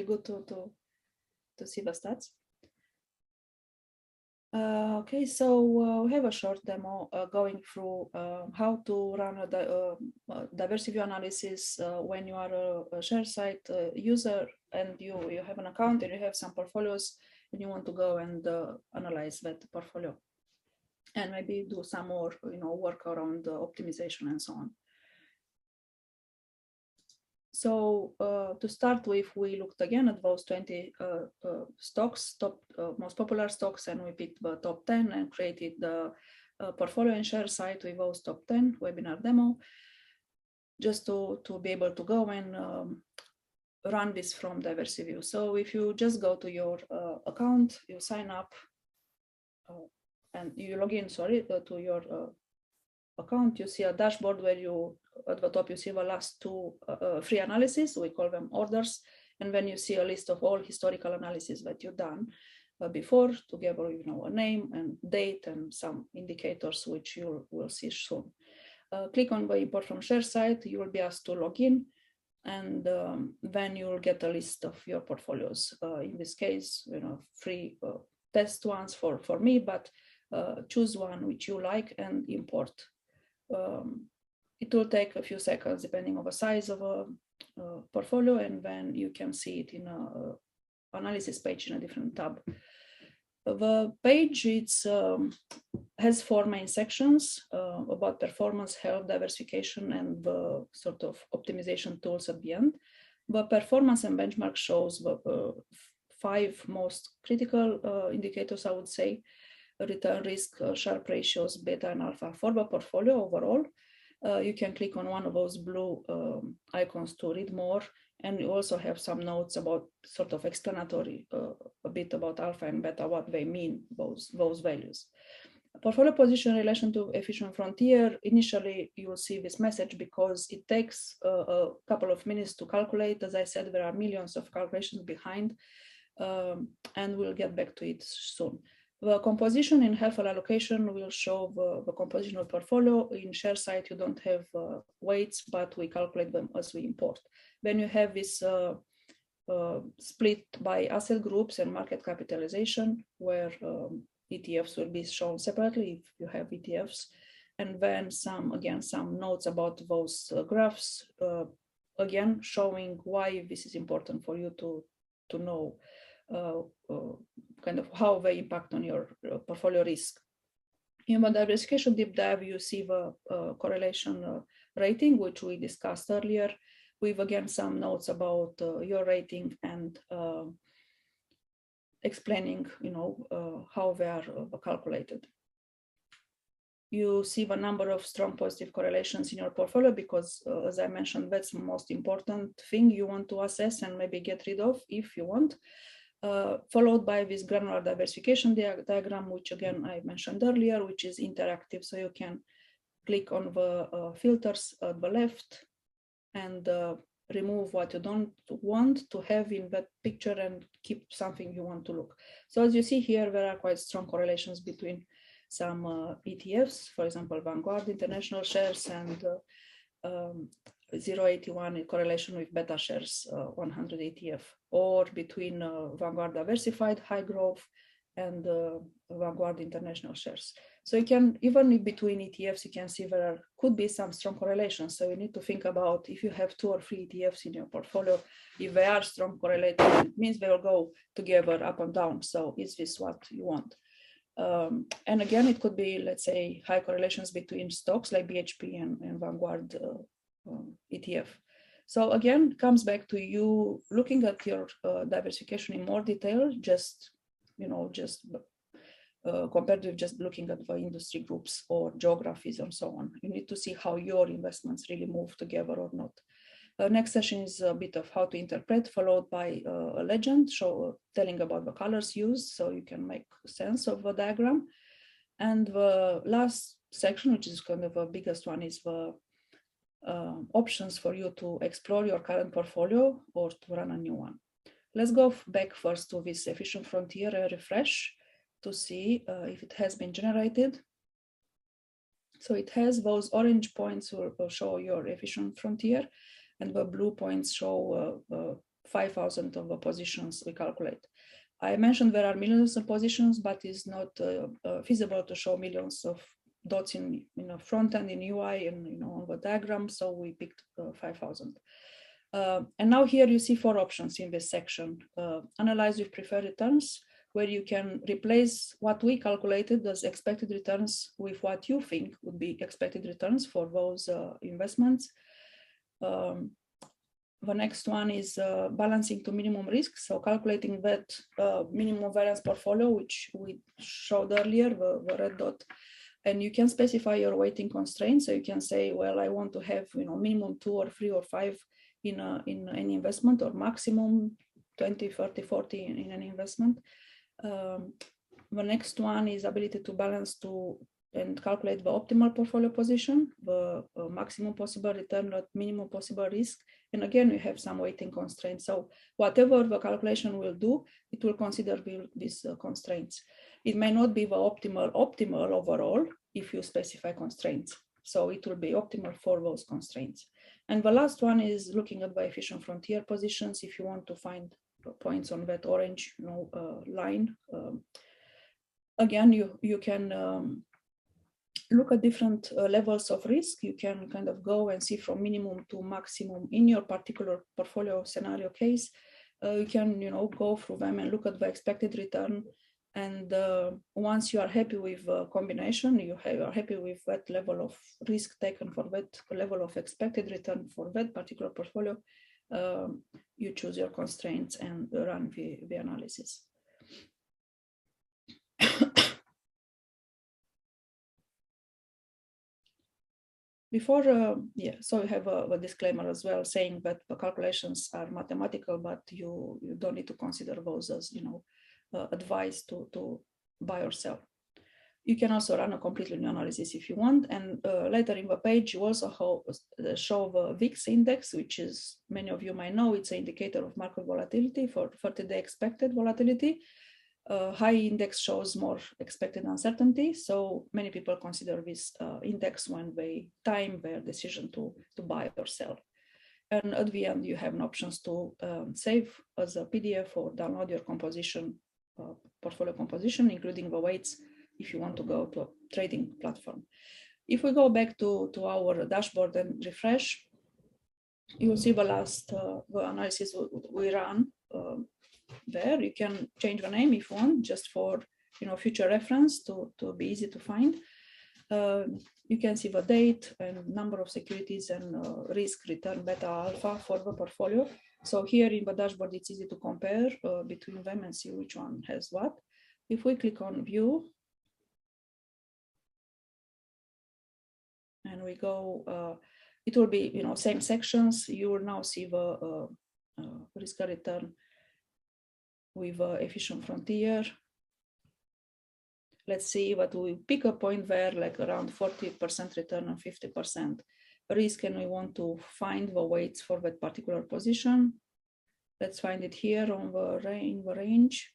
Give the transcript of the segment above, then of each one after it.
good to see the stats. Okay, so we have a short demo going through how to run a Diversiview analysis when you are a Sharesight user and you have an account and you have some portfolios and you want to go and analyze that portfolio and maybe do some more, work around optimization and so on. So to start with, we looked again at those 20 stocks, most popular stocks, and we picked the top 10 and created the portfolio in Sharesight with those top 10 webinar demo, just to be able to go and run this from Diversiview. So if you just go to your account, you sign up and you log in, to your account, you see a dashboard where at the top you see the last two free analyses, we call them orders, and then you see a list of all historical analyses that you've done before, together with a name and date and some indicators which you will see soon. Click on the import from Sharesight, you will be asked to log in, and then you will get a list of your portfolios. In this case, free test ones for me, but choose one which you like and import. It will take a few seconds depending on the size of a portfolio, and then you can see it in an analysis page in a different tab. The page has four main sections about performance, health, diversification, and the sort of optimization tools at the end. The performance and benchmark shows the five most critical indicators, I would say: return, risk, Sharpe ratios, beta and alpha for the portfolio overall. You can click on one of those blue icons to read more, and you also have some notes about sort of explanatory a bit about alpha and beta, what they mean, those values. Portfolio position in relation to efficient frontier. Initially, you will see this message because it takes a couple of minutes to calculate. As I said, there are millions of calculations behind, and we'll get back to it soon. The composition in healthful allocation will show the composition of portfolio. In Sharesight, you don't have weights, but we calculate them as we import. Then you have this split by asset groups and market capitalization, where ETFs will be shown separately if you have ETFs. And then some notes about those graphs, again, showing why this is important for you to know kind of how they impact on your portfolio risk. In the diversification deep dive, you see the correlation rating, which we discussed earlier, with again some notes about your rating and explaining, how they are calculated. You see the number of strong positive correlations in your portfolio because, as I mentioned, that's the most important thing you want to assess and maybe get rid of if you want. Followed by this granular diversification diagram, which again I mentioned earlier, which is interactive. So you can click on the filters at the left and remove what you don't want to have in that picture and keep something you want to look. So as you see here, there are quite strong correlations between some ETFs, for example, Vanguard International Shares and 0.81 in correlation with beta shares 100 ETF, or between Vanguard Diversified High Growth and Vanguard International Shares. So you can, even in between ETFs, you can see there could be some strong correlations. So you need to think about if you have 2 or 3 ETFs in your portfolio, if they are strong correlated, it means they will go together up and down. So is this what you want? And again, it could be, let's say, high correlations between stocks like BHP and Vanguard ETF. So again, comes back to you looking at your diversification in more detail, just compared with just looking at the industry groups or geographies and so on. You need to see how your investments really move together or not. Next session is a bit of how to interpret, followed by a legend telling about the colors used, so you can make sense of the diagram. And the last section, which is kind of the biggest one, is the options for you to explore your current portfolio or to run a new one. Let's go back first to this efficient frontier refresh to see if it has been generated. So it has those orange points will show your efficient frontier, and the blue points show 5,000 of the positions we calculate. I mentioned there are millions of positions, but it's not feasible to show millions of dots in front end, in UI, and on the diagram. So we picked 5,000. And now here you see 4 options in this section. Analyze with preferred returns, where you can replace what we calculated as expected returns with what you think would be expected returns for those investments. The next one is balancing to minimum risk. So calculating that minimum variance portfolio, which we showed earlier, the red dot. And you can specify your weighting constraints. So you can say, well, I want to have minimum 2 or 3 or 5 in any investment, or maximum 20, 30, 40 in any investment. The next one is ability to balance and calculate the optimal portfolio position, the maximum possible return at minimum possible risk. And again, we have some weighting constraints. So whatever the calculation will do, it will consider these constraints. It may not be the optimal overall if you specify constraints. So it will be optimal for those constraints. And the last one is looking at the efficient frontier positions. If you want to find points on that orange line, again, you can look at different levels of risk. You can kind of go and see from minimum to maximum in your particular portfolio scenario case. You can go through them and look at the expected return. And once you are happy with the combination, you are happy with that level of risk taken for that level of expected return for that particular portfolio, you choose your constraints and run the analysis. Before, so you have a disclaimer as well saying that the calculations are mathematical, but you don't need to consider those as advice to buy or sell. You can also run a completely new analysis if you want. And later in the page, you also show the VIX index, which is, many of you might know, it's an indicator of market volatility for 30-day expected volatility. High index shows more expected uncertainty. So many people consider this index when they time their decision to buy or sell. And at the end, you have options to save as a PDF or download your composition, portfolio composition, including the weights, if you want to go to a trading platform. If we go back to our dashboard and refresh, you will see the last the analysis we ran there. You can change the name if you want, just for future reference to be easy to find. You can see the date and number of securities and risk, return, beta, alpha for the portfolio. So here in the dashboard, it's easy to compare between them and see which one has what. If we click on view and we go, it will be same sections. You will now see the risk and return with efficient frontier. Let's see what we pick a point there, like around 40% return and 50% risk, and we want to find the weights for that particular position. Let's find it here on the range.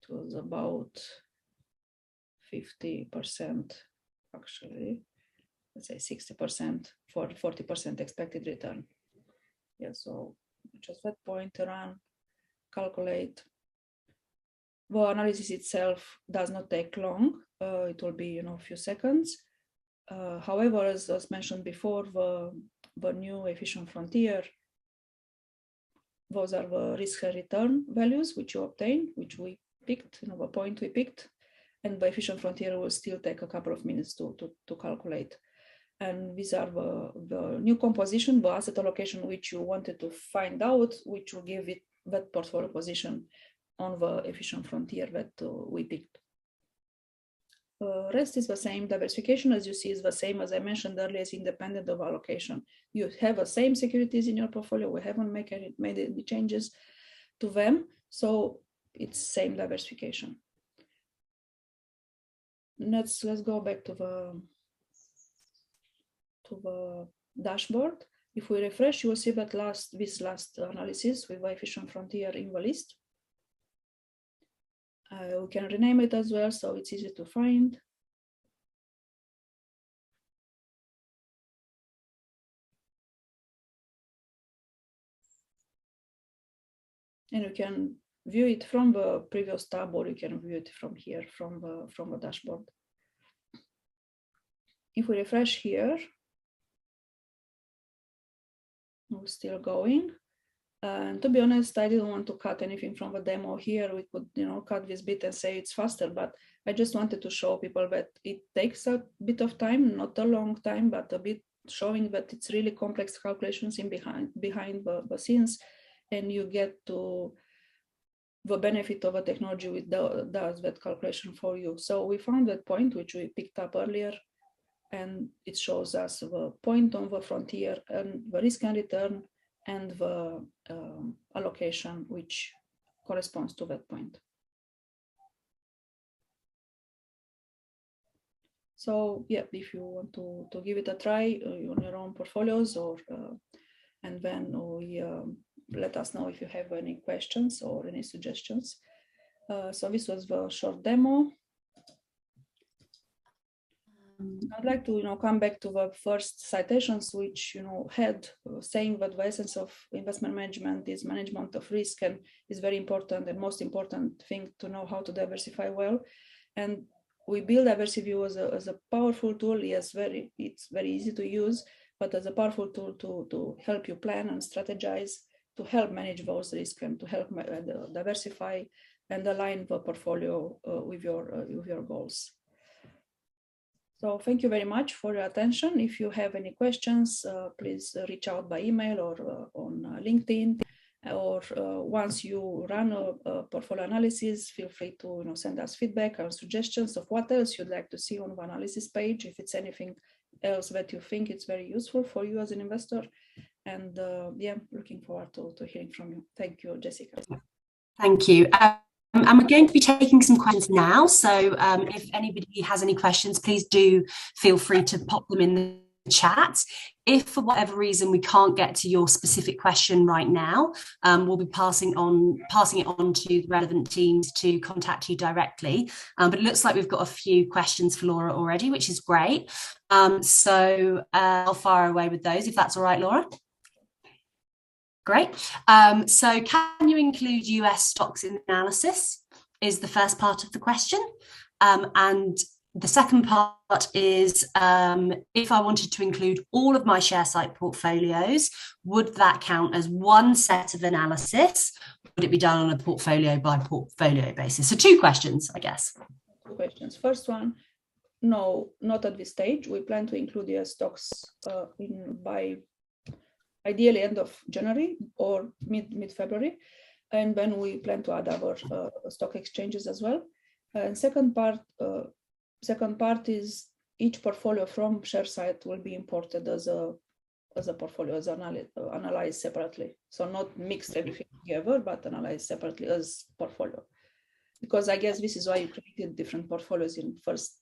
It was about 50%, actually. Let's say 60% for 40% expected return. Yeah, so just that point, run, calculate. The analysis itself does not take long. It will be a few seconds. However, as mentioned before, the new efficient frontier, those are the risk and return values which you obtain, which we picked, the point we picked, and the efficient frontier will still take a couple of minutes to calculate. And these are the new composition, the asset allocation which you wanted to find out, which will give it that portfolio position on the efficient frontier that we picked. Rest is the same. Diversification, as you see, is the same as I mentioned earlier, is independent of allocation. You have the same securities in your portfolio. We haven't made any changes to them, so it's same diversification. Let's go back to the dashboard. If we refresh, you will see that this last analysis with the efficient frontier in the list. We can rename it as well, so it's easy to find. And you can view it from the previous tab, or you can view it from here, from the dashboard. If we refresh here, we're still going. And to be honest, I didn't want to cut anything from the demo here. We could, cut this bit and say it's faster, but I just wanted to show people that it takes a bit of time, not a long time, but a bit, showing that it's really complex calculations behind the scenes, and you get to the benefit of a technology which does that calculation for you. So we found that point which we picked up earlier, and it shows us the point on the frontier and the risk and return and the allocation which corresponds to that point. So yeah, if you want to give it a try on your own portfolios, or and then we let us know if you have any questions or any suggestions. So this was the short demo. I'd like to come back to the first citations, which had saying that the essence of investment management is management of risk, and is very important and most important thing to know how to diversify well. And we build Diversiview as a powerful tool. Yes, it's very easy to use, but as a powerful tool to help you plan and strategize, to help manage those risks, and to help diversify and align the portfolio with your goals. So thank you very much for your attention. If you have any questions, please reach out by email or on LinkedIn. Or once you run a portfolio analysis, feel free to send us feedback or suggestions of what else you'd like to see on the analysis page, if it's anything else that you think it's very useful for you as an investor. And yeah, looking forward to hearing from you. Thank you, Jessica. Thank you. And we're going to be taking some questions now. So if anybody has any questions, please do feel free to pop them in the chat. If for whatever reason we can't get to your specific question right now, we'll be passing it on to the relevant teams to contact you directly. But it looks like we've got a few questions for Laura already, which is great. So I'll fire away with those, if that's all right, Laura. Great. So can you include US stocks in the analysis is the first part of the question. And the second part is, if I wanted to include all of my Sharesight portfolios, would that count as one set of analysis? Would it be done on a portfolio by portfolio basis? So two questions, I guess. Two questions. First one, no, not at this stage. We plan to include US stocks by ideally end of January or mid-February. And then we plan to add our stock exchanges as well. And second part is each portfolio from Sharesight will be imported as a portfolio, as analyzed separately. So not mixed everything together, but analyzed separately as portfolio. Because I guess this is why you created different portfolios in first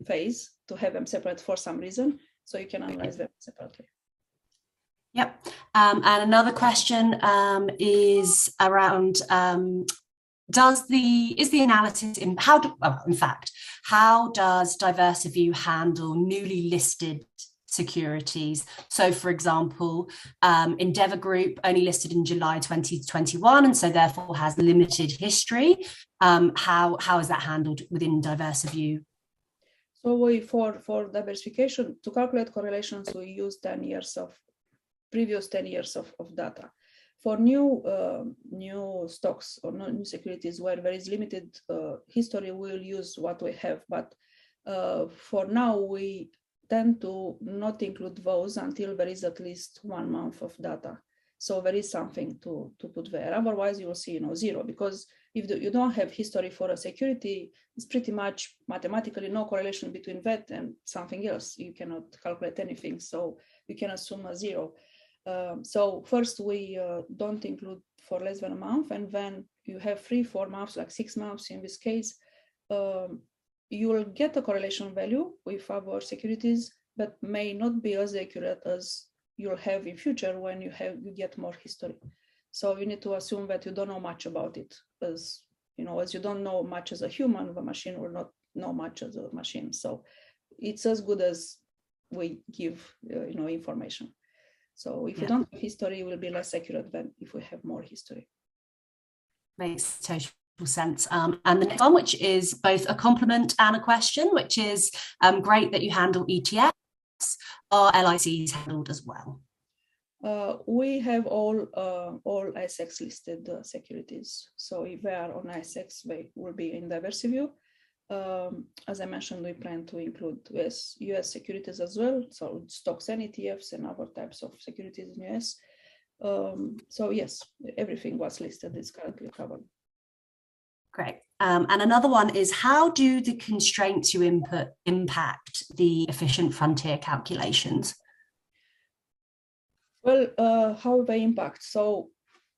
phase, to have them separate for some reason, so you can analyze them separately. Yep. And another question is around is the analysis how does Diversiview handle newly listed securities? So for example, Endeavour Group only listed in July 2021, and so therefore has limited history. How is that handled within Diversiview? So we for diversification, to calculate correlations, we use previous 10 years of data. For new stocks or new securities where there is limited history, we'll use what we have. But for now, we tend to not include those until there is at least 1 month of data. So there is something to put there. Otherwise, you will see zero, because if you don't have history for a security, it's pretty much mathematically no correlation between that and something else. You cannot calculate anything, so you can assume a zero. So first we don't include for less than a month, and then you have 3-4 months, like 6 months in this case, you will get a correlation value with our securities, but may not be as accurate as you'll have in future when you get more history. So you need to assume that you don't know much about it, as you don't know much as a human, the machine will not know much as a machine. So it's as good as we give information. So if you don't have history, it will be less accurate than if we have more history. Makes total sense. And the next one, which is both a compliment and a question, which is great that you handle ETFs. Are LICs handled as well? We have all ASX listed securities. So if they are on ASX, they will be in Diversiview. As I mentioned, we plan to include US securities as well, so stocks and ETFs and other types of securities in US. So yes, everything was listed is currently covered. Great. And another one is, how do the constraints you input impact the efficient frontier calculations? Well, how they impact? So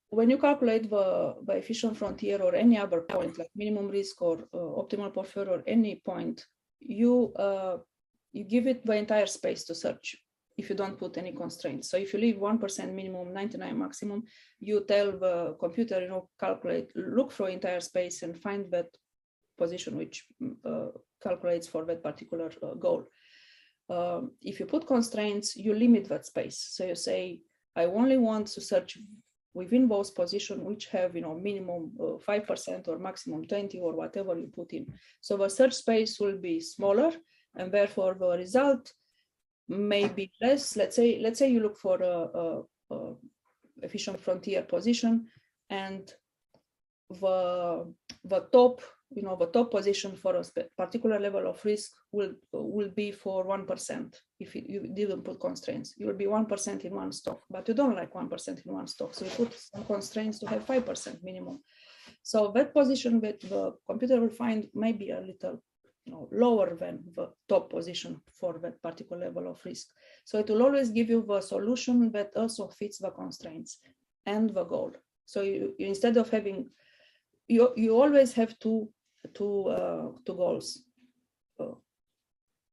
when you calculate the efficient frontier or any other point, like minimum risk or optimal portfolio or any point, you give it the entire space to search if you don't put any constraints. So if you leave 1% minimum, 99 maximum, you tell the computer, look for entire space and find that position which calculates for that particular goal. If you put constraints, you limit that space. So you say, I only want to search within those positions which have, minimum 5% or maximum 20 or whatever you put in. So the search space will be smaller, and therefore the result may be less. Let's say you look for a efficient frontier position, and the top position for a particular level of risk will be for 1%. If you didn't put constraints, you will be 1% in one stock, but you don't like 1% in one stock, so you put some constraints to have 5% minimum. So that position that the computer will find may be a little lower than the top position for that particular level of risk. So it will always give you the solution that also fits the constraints and the goal. So you instead of having, you always have two goals,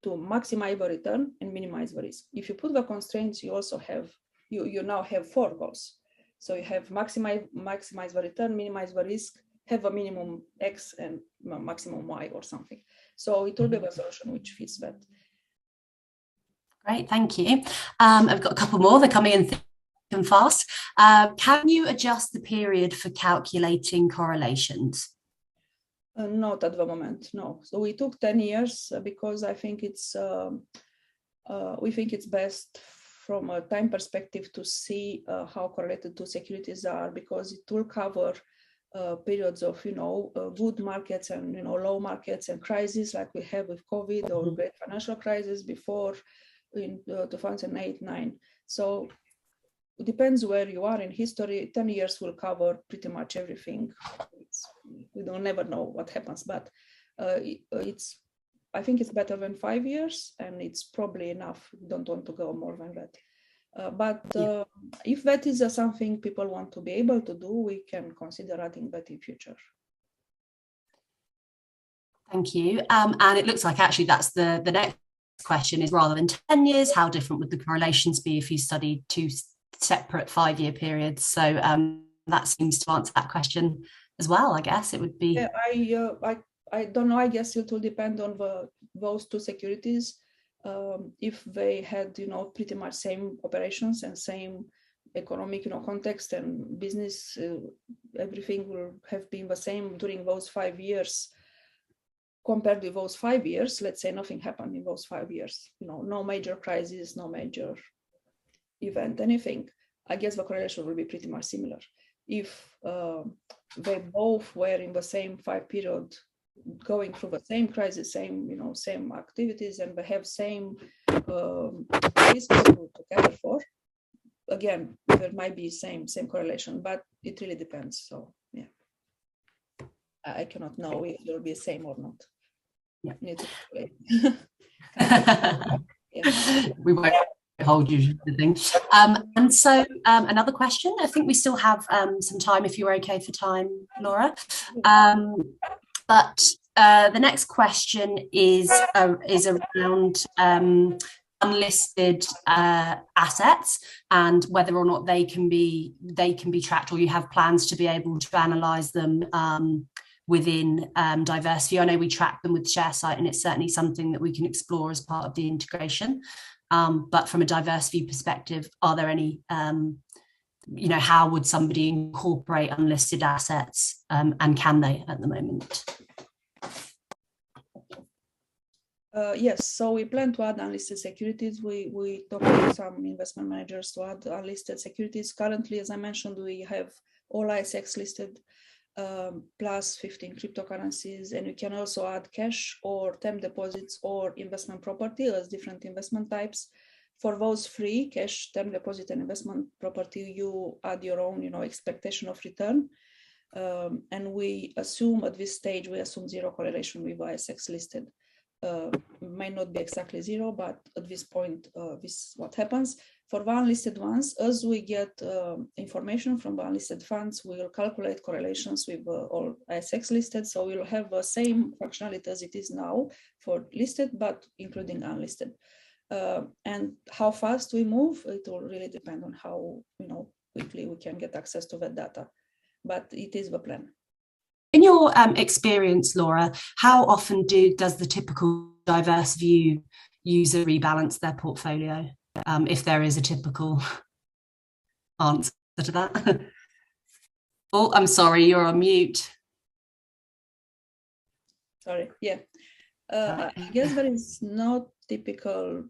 to maximize the return and minimize the risk. If you put the constraints, you also have, you now have 4 goals. So you have maximize the return, minimize the risk, have a minimum X and maximum Y or something. So it will be a solution which fits that. Great, thank you. I've got a couple more. They're coming in thick and fast. Can you adjust the period for calculating correlations? Not at the moment, no. So we took 10 years because I think we think it's best from a time perspective to see how correlated two securities are, because it will cover periods of good markets and low markets and crises like we have with COVID or great financial crisis before in 2008-9. So it depends where you are in history. 10 years will cover pretty much everything. We don't never know what happens, but I think it's better than 5 years, and it's probably enough. We don't want to go more than that. If that is something people want to be able to do, we can consider adding that in future. Thank you. And it looks like actually that's the next question is, rather than 10 years, how different would the correlations be if you studied 2 separate 5-year periods? So that seems to answer that question as well, I guess. It would be... Yeah, I don't know. I guess it will depend on those 2 securities. If they had, pretty much same operations and same economic, context and business, everything will have been the same during those 5 years. Compared with those 5 years, let's say nothing happened in those 5 years. No major crisis, no major event, anything. I guess the correlation will be pretty much similar. If they both were in the same 5 period, going through the same crisis, same activities, and they have same risk to gather for, again, there might be same correlation, but it really depends. So yeah, I cannot know if it will be the same or not. Yeah. We won't hold you to the thing. And so another question, I think we still have some time if you're okay for time, Laura. But the next question is around unlisted assets and whether or not they can be tracked, or you have plans to be able to analyze them within Diversiview. I know we track them with Sharesight, and it's certainly something that we can explore as part of the integration. But from a Diversiview perspective, are there any how would somebody incorporate unlisted assets, and can they at the moment? Yes, so we plan to add unlisted securities. We talked to some investment managers to add unlisted securities. Currently, as I mentioned, we have all ISX listed, plus 15 cryptocurrencies, and you can also add cash or term deposits or investment property as different investment types. For those three, cash, term deposit, and investment property, you add your own, expectation of return. And we assume at this stage, we assume zero correlation with ISX listed. Might not be exactly zero, but at this point, this is what happens. For the unlisted ones, as we get information from the unlisted funds, we will calculate correlations with all ISX listed. So we'll have the same functionality as it is now for listed, but including unlisted. And how fast we move, it will really depend on how quickly we can get access to that data. But it is the plan. In your experience, Laura, how often does the typical Diversiview user rebalance their portfolio, if there is a typical answer to that? Oh, I'm sorry, you're on mute. Sorry, yeah. I guess there is no typical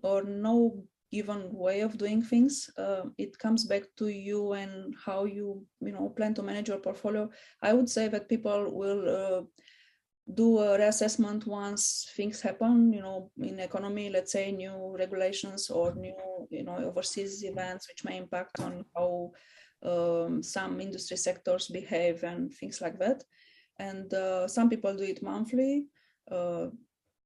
or no given way of doing things. It comes back to you and how you plan to manage your portfolio. I would say that people will do a reassessment once things happen, in economy, let's say new regulations or new overseas events which may impact on how some industry sectors behave and things like that. And some people do it monthly.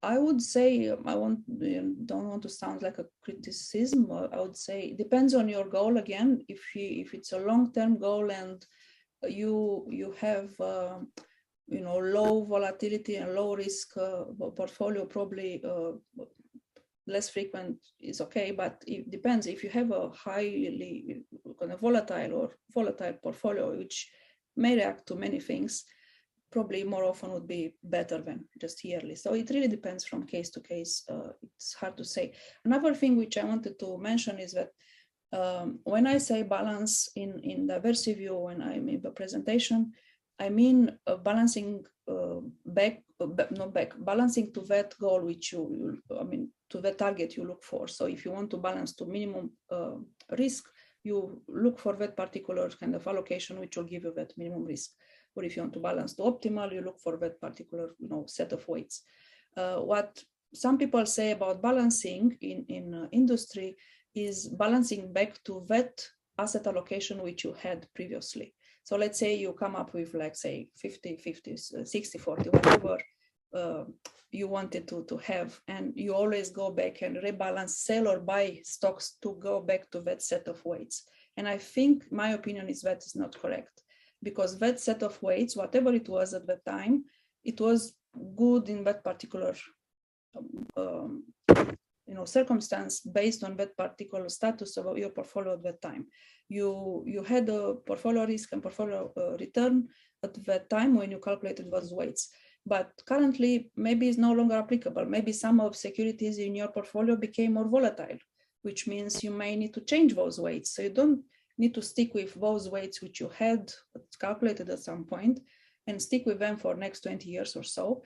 I would say, don't want to sound like a criticism. I would say it depends on your goal. Again, if it's a long-term goal and you have low volatility and low risk portfolio, probably less frequent is okay. But it depends. If you have a highly kind of volatile portfolio which may react to many things, probably more often would be better than just yearly. So it really depends from case to case. It's hard to say. Another thing which I wanted to mention is that when I say balance in Diversiview, when I make the presentation, I mean balancing balancing to that goal which to the target you look for. So if you want to balance to minimum risk, you look for that particular kind of allocation which will give you that minimum risk. Or if you want to balance to optimal, you look for that particular set of weights. What some people say about balancing in industry is balancing back to that asset allocation which you had previously. So let's say you come up with, like, say 50-50, 60-40, whatever you wanted to have, and you always go back and rebalance, sell or buy stocks to go back to that set of weights. And I think my opinion is that is not correct, because that set of weights, whatever it was at that time, it was good in that particular circumstance based on that particular status of your portfolio at that time. You had a portfolio risk and portfolio return at that time when you calculated those weights. But currently, maybe it's no longer applicable. Maybe some of securities in your portfolio became more volatile, which means you may need to change those weights. So you don't need to stick with those weights which you had calculated at some point and stick with them for next 20 years or so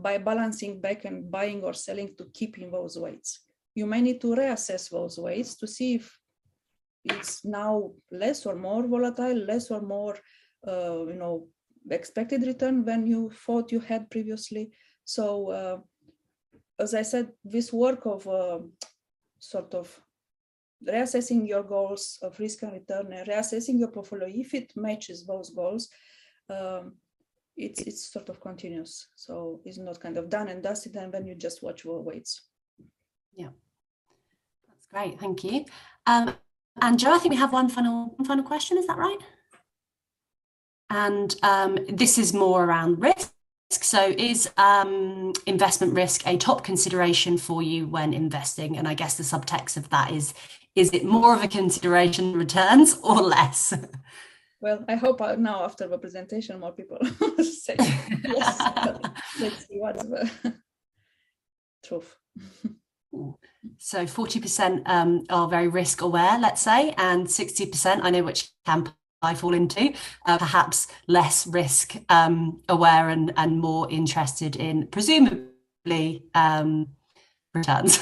by balancing back and buying or selling to keep in those weights. You may need to reassess those weights to see if it's now less or more volatile, less or more expected return than you thought you had previously. So as I said, this work of sort of reassessing your goals of risk and return and reassessing your portfolio, if it matches those goals, it's sort of continuous. So it's not kind of done and dusted and then you just watch your weights. Yeah, that's great. Thank you. And Joe, I think we have one final question. Is that right? And this is more around risk. So is investment risk a top consideration for you when investing? And I guess the subtext of that is it more of a consideration returns or less? Well, I hope now after the presentation, more people say yes. Let's see what's the truth. So 40% are very risk aware, let's say, and 60%, I know which camp I fall into, perhaps less risk aware and more interested in presumably returns.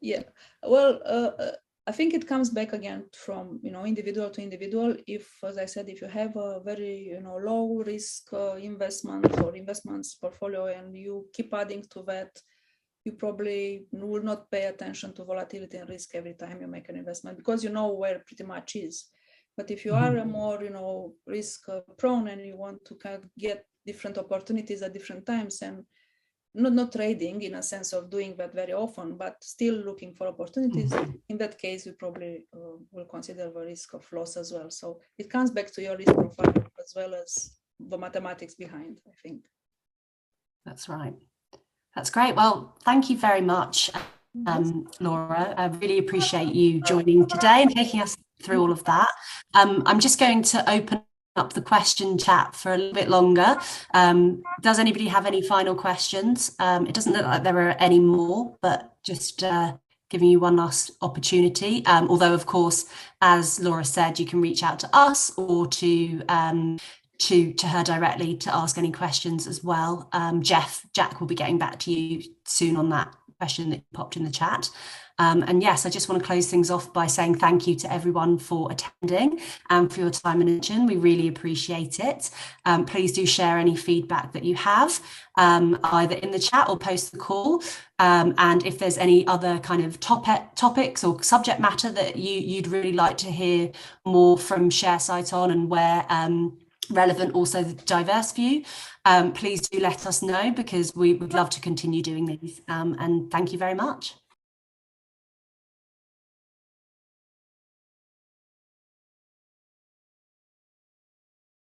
Yeah. Well, I think it comes back again from individual to individual. If, as I said, if you have a very low risk investment or investments portfolio and you keep adding to that, you probably will not pay attention to volatility and risk every time you make an investment because you know where it pretty much is. But if you are a more risk prone and you want to kind of get different opportunities at different times and not trading in a sense of doing that very often, but still looking for opportunities. In that case, you probably will consider the risk of loss as well. So it comes back to your risk profile as well as the mathematics behind, I think. That's right. That's great. Well, thank you very much, Laura. I really appreciate you joining today and taking us through all of that. I'm just going to open up the question chat for a little bit longer. Does anybody have any final questions? It doesn't look like there are any more, but just giving you one last opportunity. Although, of course, as Laura said, you can reach out to us or to her directly to ask any questions as well. Jack will be getting back to you soon on that question that you popped in the chat. And yes, I just want to close things off by saying thank you to everyone for attending and for your time and attention. We really appreciate it. Please do share any feedback that you have, either in the chat or post the call. And if there's any other kind of topics or subject matter that you'd really like to hear more from Sharesight on and where relevant also the Diversiview, please do let us know because we would love to continue doing these. And thank you very much.